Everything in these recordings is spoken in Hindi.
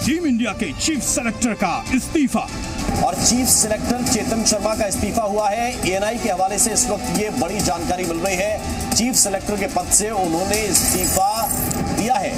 टीम इंडिया के चीफ सेलेक्टर का इस्तीफा। और चीफ सेलेक्टर चेतन शर्मा का इस्तीफा हुआ है। एएनआई के हवाले से इस वक्त ये बड़ी जानकारी मिल रही है। चीफ सेलेक्टर के पद से उन्होंने इस्तीफा दिया है।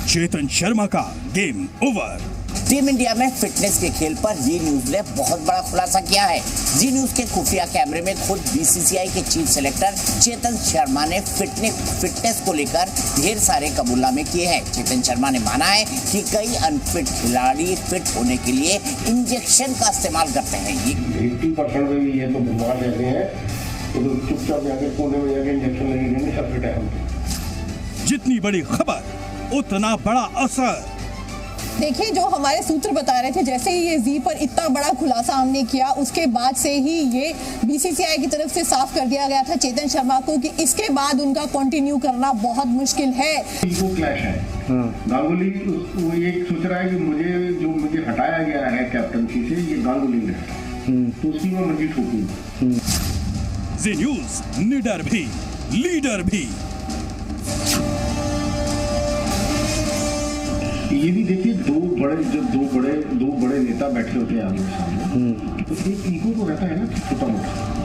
चेतन शर्मा का गेम ओवर। टीम इंडिया में फिटनेस के खेल पर जी न्यूज ने बहुत बड़ा खुलासा किया है। जी न्यूज के खुफिया कैमरे में खुद बीसीसीआई के चीफ सेलेक्टर चेतन शर्मा ने फिटनेस को लेकर ढेर सारे कबूलनामे किए हैं। चेतन शर्मा ने माना है कि कई अनफिट खिलाड़ी फिट होने के लिए इंजेक्शन का इस्तेमाल करते हैं। 80% में भी ये तो बीमार रहते हैं, तो चुपचाप जाकर कोने में जाकर इंजेक्शन लगेंगे, सब फिट है। जितनी बड़ी खबर उतना बड़ा असर। देखिए, जो हमारे सूत्र बता रहे थे, जैसे ही ये जी पर इतना बड़ा खुलासा हमने किया, उसके बाद से ही ये बीसीसीआई की तरफ से साफ कर दिया गया था चेतन शर्मा को कि इसके बाद उनका कंटिन्यू करना बहुत मुश्किल है। इनको क्लैश है। गांगुली वो ये सोच रहा है कि मुझे हटाया गया है कैप्टनसी से, ये गांगुली ने, तो उसकी मैं मर्जी ठोकूंगा। जी न्यूज निडर भी लीडर भी। ये भी देखिए, दो बड़े नेता बैठे होते हैं आमने सामने, तो एक ईगो तो रहता है ना, छोटा मोटा।